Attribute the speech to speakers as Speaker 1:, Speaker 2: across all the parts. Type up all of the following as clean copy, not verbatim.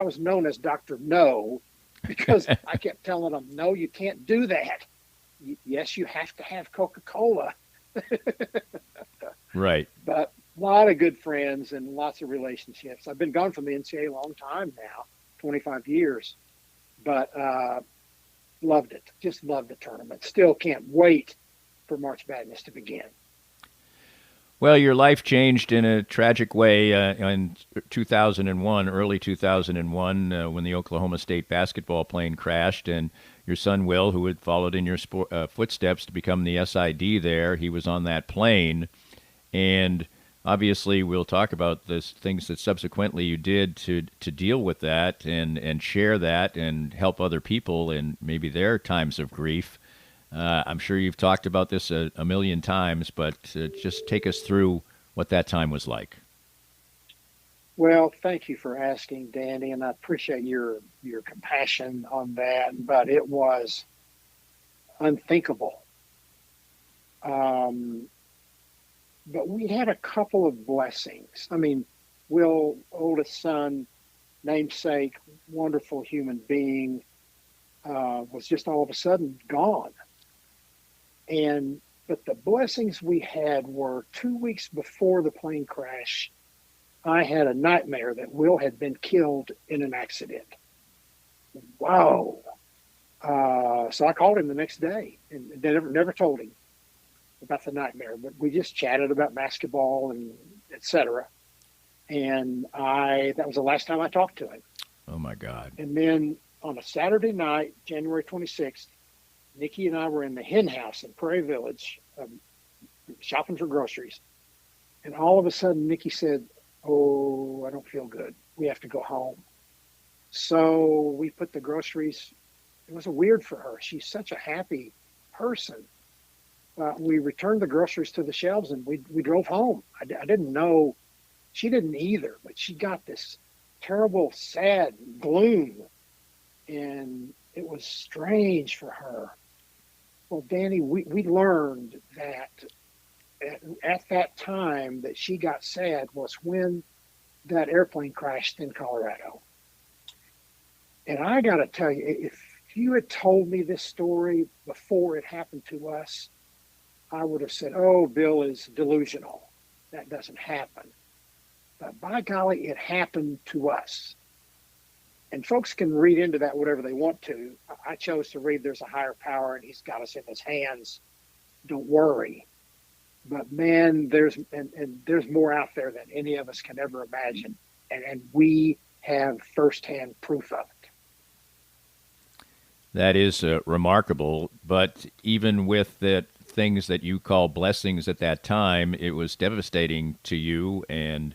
Speaker 1: I was known as Dr. No because I kept telling them, no, you can't do that. Yes, you have to have Coca-Cola,
Speaker 2: Right.
Speaker 1: but a lot of good friends and lots of relationships. I've been gone from the NCAA a long time now, 25 years, but loved it. Just loved the tournament. Still can't wait for March Madness to begin.
Speaker 2: Well, your life changed in a tragic way in 2001, early 2001, when the Oklahoma State basketball plane crashed, and your son Will, who had followed in your footsteps to become the SID there, he was on that plane, and obviously we'll talk about the things that subsequently you did to deal with that and share that and help other people in maybe their times of grief. I'm sure you've talked about this a million times, but just take us through what that time was like.
Speaker 1: Well, thank you for asking, Danny, and I appreciate your compassion on that. But it was unthinkable. Um, but we had a couple of blessings. I mean, Will, oldest son, namesake, wonderful human being, was just all of a sudden gone. And but the blessings we had were 2 weeks before the plane crash. I had a nightmare that Will had been killed in an accident. Wow. So I called him the next day and never told him about the nightmare, but we just chatted about basketball and etc. And that was the last time I talked to him.
Speaker 2: Oh my God.
Speaker 1: And then on a Saturday night, January 26th, Nikki and I were in the hen house in Prairie Village, shopping for groceries. And all of a sudden, Nikki said, "Oh, I don't feel good. We have to go home." So we put the groceries. It was weird for her. She's such a happy person. We returned the groceries to the shelves and we drove home. I didn't know. She didn't either, but she got this terrible, sad gloom. And it was strange for her. Well, Danny, we learned that at that time that she got sad was when that airplane crashed in Colorado. And I got to tell you, if you had told me this story before it happened to us, I would have said, "Oh, Bill is delusional. That doesn't happen." But by golly, it happened to us. And folks can read into that whatever they want to. I chose to read there's a higher power and he's got us in his hands. Don't worry. But man, there's more out there than any of us can ever imagine. And we have firsthand proof of it.
Speaker 2: That is remarkable. But even with the things that you call blessings at that time, it was devastating to you, and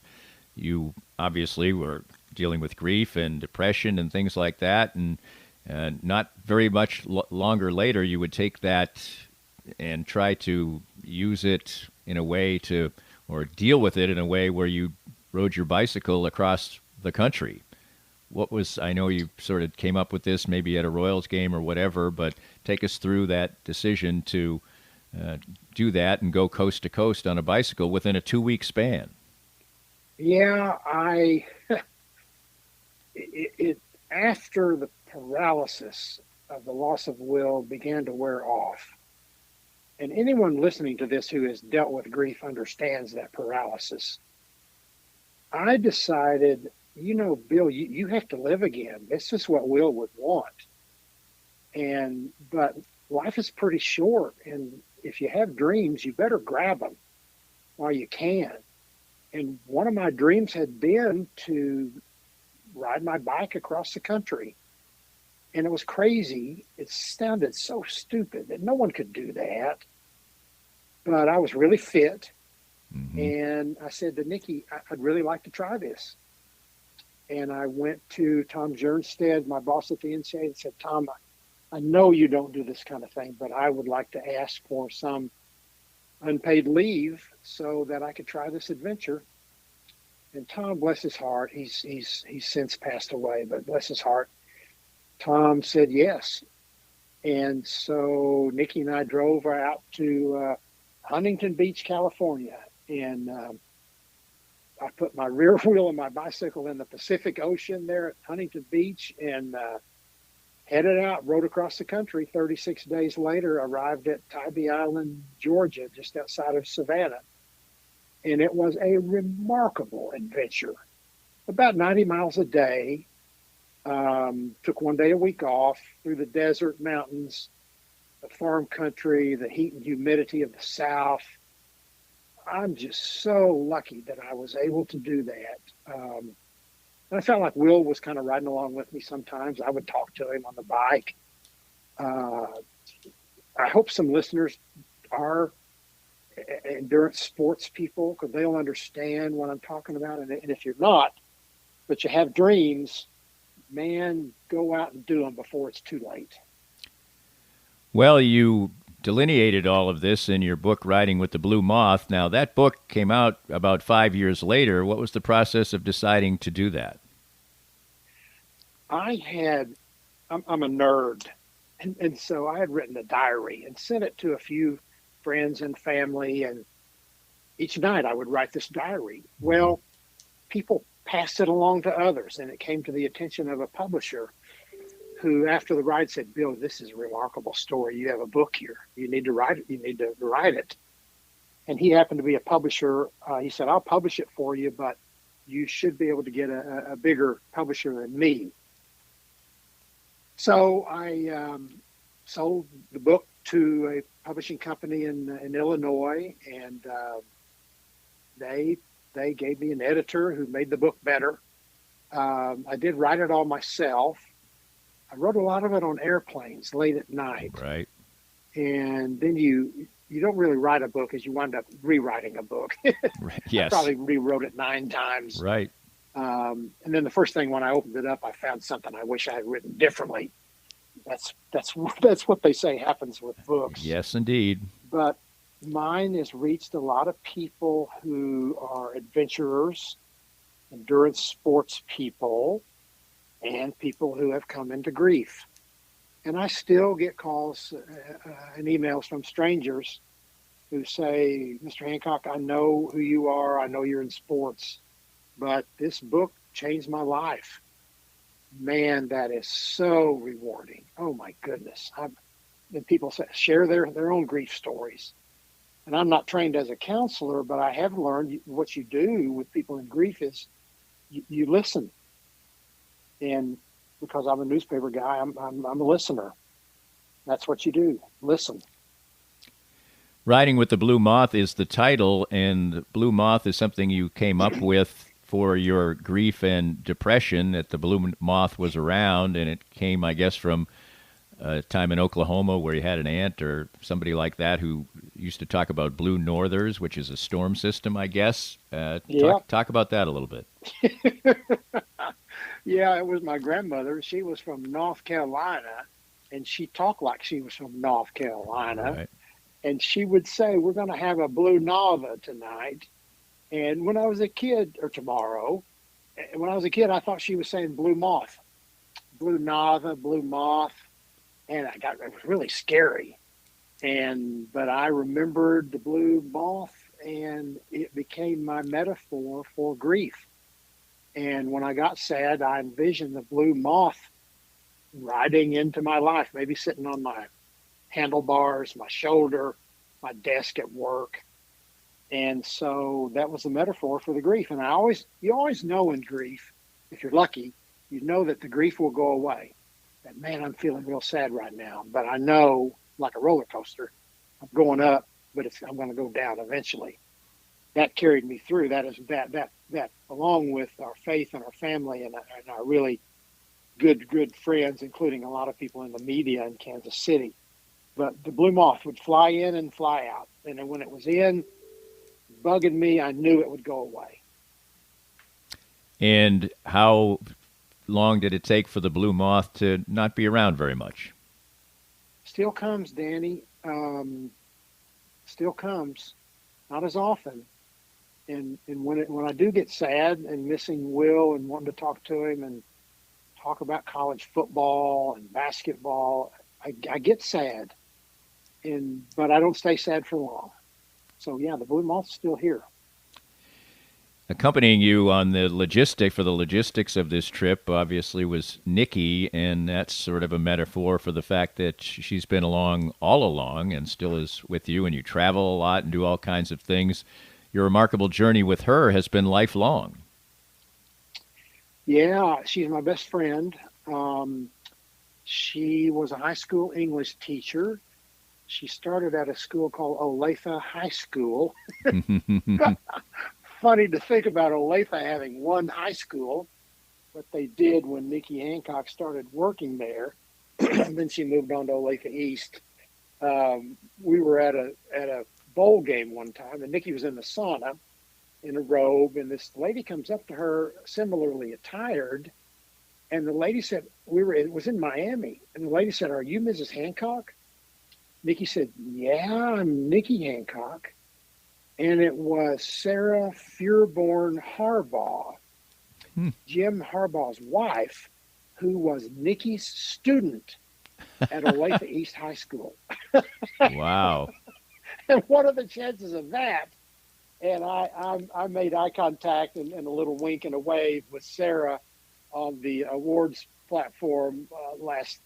Speaker 2: you obviously were dealing with grief and depression and things like that. And not very much longer later, you would take that and try to use it in a way to, or deal with it in a way where you rode your bicycle across the country. What was, I know you sort of came up with this maybe at a Royals game or whatever, but take us through that decision to uh, do that and go coast to coast on a bicycle within a 2 week span.
Speaker 1: Yeah, it after the paralysis of the loss of will began to wear off. And anyone listening to this who has dealt with grief understands that paralysis. I decided, Bill, you have to live again. This is what Will would want. But life is pretty short. And if you have dreams, you better grab them while you can. And one of my dreams had been to ride my bike across the country. And it was crazy. It sounded so stupid that no one could do that. But I was really fit.
Speaker 2: Mm-hmm.
Speaker 1: And I said to Nikki, I'd really like to try this. And I went to Tom Jernstead, my boss at the NCAA, and said, "Tom, I know you don't do this kind of thing, but I would like to ask for some unpaid leave so that I could try this adventure." And Tom, bless his heart, he's since passed away, but bless his heart, Tom said yes. And so Nikki and I drove out to Huntington Beach, California. And I put my rear wheel of my bicycle in the Pacific Ocean there at Huntington Beach and headed out, rode across the country. 36 days later, arrived at Tybee Island, Georgia, just outside of Savannah. And it was a remarkable adventure. About 90 miles a day. Took one day a week off through the desert, mountains, the farm country, the heat and humidity of the South. I'm just so lucky that I was able to do that. And I felt like Will was kind of riding along with me sometimes. I would talk to him on the bike. I hope some listeners are endurance sports people because they'll understand what I'm talking about. And if you're not, but you have dreams, man, go out and do them before it's too late.
Speaker 2: Well, you delineated all of this in your book, Riding with the Blue Moth. Now, that book came out about 5 years later. What was the process of deciding to do that?
Speaker 1: I'm a nerd. And so I had written a diary and sent it to a few friends and family. And each night I would write this diary. Well, people passed it along to others. And it came to the attention of a publisher who, after the ride, said, Bill, this is a remarkable story. You have a book here. You need to write it. You need to write it. And he happened to be a publisher. He said, I'll publish it for you, but you should be able to get a bigger publisher than me. So I sold the book to a publishing company in Illinois, and they gave me an editor who made the book better. I did write it all myself. I wrote a lot of it on airplanes late at night.
Speaker 2: Right.
Speaker 1: And then you don't really write a book as you wind up rewriting a book.
Speaker 2: Right. Yes.
Speaker 1: I probably rewrote it 9 times.
Speaker 2: Right.
Speaker 1: And then the first thing when I opened it up, I found something I wish I had written differently. That's what they say happens with books.
Speaker 2: Yes, indeed.
Speaker 1: But mine has reached a lot of people who are adventurers, endurance sports people, and people who have come into grief. And I still get calls and emails from strangers who say, Mr. Hancock, I know who you are. I know you're in sports, but this book changed my life. Man, that is so rewarding. Oh, my goodness. And people share their own grief stories. And I'm not trained as a counselor, but I have learned what you do with people in grief is you listen. And because I'm a newspaper guy, I'm a listener. That's what you do. Listen.
Speaker 2: Riding with the Blue Moth is the title, and Blue Moth is something you came up with for your grief and depression, that the Blue Moth was around, and it came, I guess, from a time in Oklahoma where you had an aunt or somebody like that who used to talk about blue northers, which is a storm system, I guess. Talk about that a little bit.
Speaker 1: Yeah, it was my grandmother. She was from North Carolina, and she talked like she was from North Carolina.
Speaker 2: Right.
Speaker 1: And she would say, we're going to have a blue norther tonight. And when I was a kid, or tomorrow, when I was a kid, I thought she was saying blue moth. Blue norther, blue moth. And it was really scary. But I remembered the blue moth, and it became my metaphor for grief. And when I got sad, I envisioned the blue moth riding into my life, maybe sitting on my handlebars, my shoulder, my desk at work. And so that was the metaphor for the grief. And you always know in grief, if you're lucky, you know that the grief will go away. That, man, I'm feeling real sad right now. But I know, like a roller coaster, I'm going up, but I'm going to go down eventually. That carried me through. That along with our faith and our family and our really good friends, including a lot of people in the media in Kansas City. But the blue moth would fly in and fly out. And then when it was in, bugging me, I knew it would go away.
Speaker 2: And how long did it take for the blue moth to not be around very much?
Speaker 1: Still comes, Danny. Still comes. Not as often. And when I do get sad and missing Will and wanting to talk to him and talk about college football and basketball, I get sad. But I don't stay sad for long. So yeah, the blue moth's still here.
Speaker 2: Accompanying you on the logistics of this trip obviously was Nikki, and that's sort of a metaphor for the fact that she's been along all along and still is with you, and you travel a lot and do all kinds of things. Your remarkable journey with her has been lifelong.
Speaker 1: Yeah, she's my best friend. Um, she was a high school English teacher. She started at a school called Olathe High School. Funny to think about Olathe having one high school, but they did when Nikki Hancock started working there. And then she moved on to Olathe East. We were at a bowl game one time, and Nikki was in the sauna in a robe, and this lady comes up to her similarly attired, and the lady said, it was in Miami, and the lady said, "Are you Mrs. Hancock?" Nikki said, "Yeah, I'm Nikki Hancock." And it was Sarah Fuhrborn Harbaugh,
Speaker 2: Hmm.
Speaker 1: Jim Harbaugh's wife, who was Nikki's student at Olathe East High School.
Speaker 2: Wow.
Speaker 1: And what are the chances of that? And I made eye contact and a little wink and a wave with Sarah on the awards platform last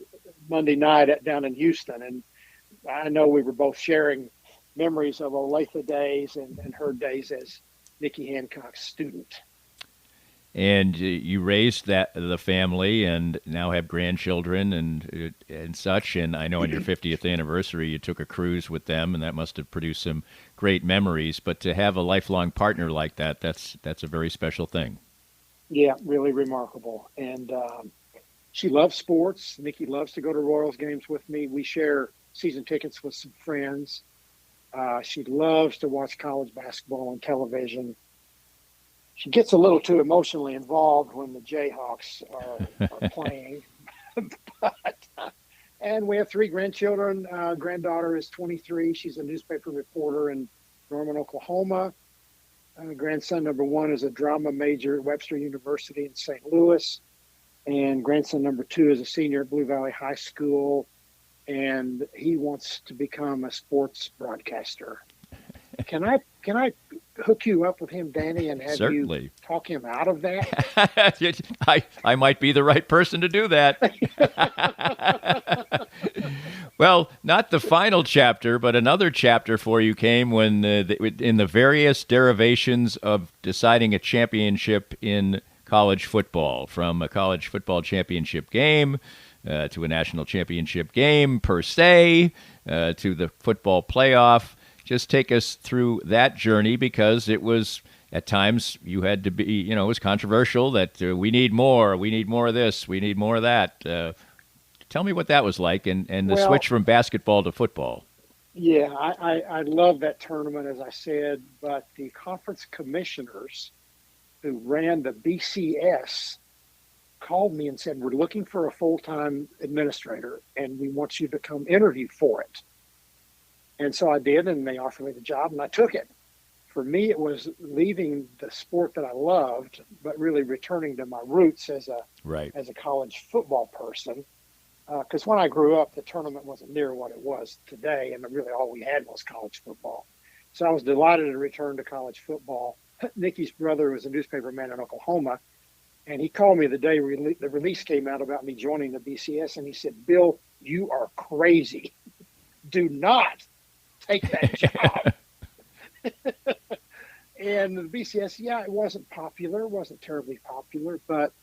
Speaker 1: Monday night down in Houston. And I know we were both sharing memories of Olathe days and her days as Nikki Hancock's student.
Speaker 2: And you raised the family, and now have grandchildren and such. And I know on your 50th anniversary, you took a cruise with them, and that must have produced some great memories. But to have a lifelong partner like that's a very special thing.
Speaker 1: Yeah, really remarkable. And she loves sports. Nikki loves to go to Royals games with me. We share season tickets with some friends. She loves to watch college basketball on television. She gets a little too emotionally involved when the Jayhawks are playing. but, and we have three grandchildren. Granddaughter is 23. She's a newspaper reporter in Norman, Oklahoma. Grandson number one is a drama major at Webster University in St. Louis. And grandson number two is a senior at Blue Valley High School. And he wants to become a sports broadcaster. Can I hook you up with him, Danny, and have
Speaker 2: Certainly.
Speaker 1: you talk him out of that?
Speaker 2: I might be the right person to do that. Well, not the final chapter, but another chapter for you came when, in the various derivations of deciding a championship in college football, from a college football championship game to a national championship game per se, to the football playoff. Just take us through that journey, because it was, at times, you had to be, it was controversial that we need more of this, we need more of that. Tell me what that was like, and the switch from basketball to football.
Speaker 1: Yeah, I love that tournament, as I said, but the conference commissioners who ran the BCS called me and said, "We're looking for a full-time administrator, and we want you to come interview for it." And so I did, and they offered me the job, and I took it. For me, it was leaving the sport that I loved, but really returning to my roots as a college football person. Because when I grew up, the tournament wasn't near what it was today, and really all we had was college football. So I was delighted to return to college football. Nikki's brother was a newspaper man in Oklahoma, and he called me the day the release came out about me joining the BCS, and he said, "Bill, you are crazy. Do not take that job." And the BCS, yeah, it wasn't popular. It wasn't terribly popular, but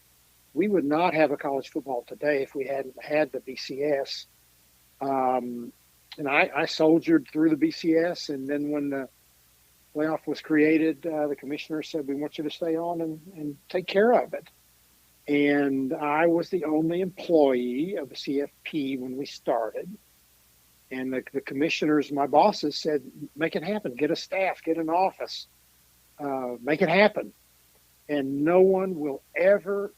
Speaker 1: we would not have a college football today if we hadn't had the BCS. And I soldiered through the BCS, and then when the playoff was created, the commissioner said, "We want you to stay on and take care of it." And I was the only employee of the CFP when we started. And the commissioners, my bosses, said, "Make it happen. Get a staff, get an office, make it happen." And no one will ever,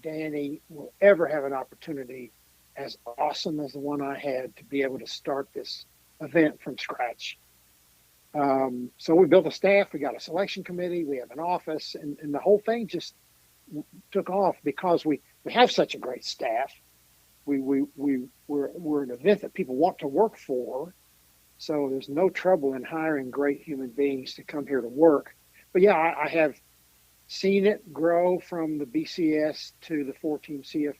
Speaker 1: Danny, will ever have an opportunity as awesome as the one I had to be able to start this event from scratch. So we built a staff, we got a selection committee, we have an office, and the whole thing just took off because we have such a great staff. We're an event that people want to work for, so there's no trouble in hiring great human beings to come here to work. but yeah, I have seen it grow from the BCS to the 14 CF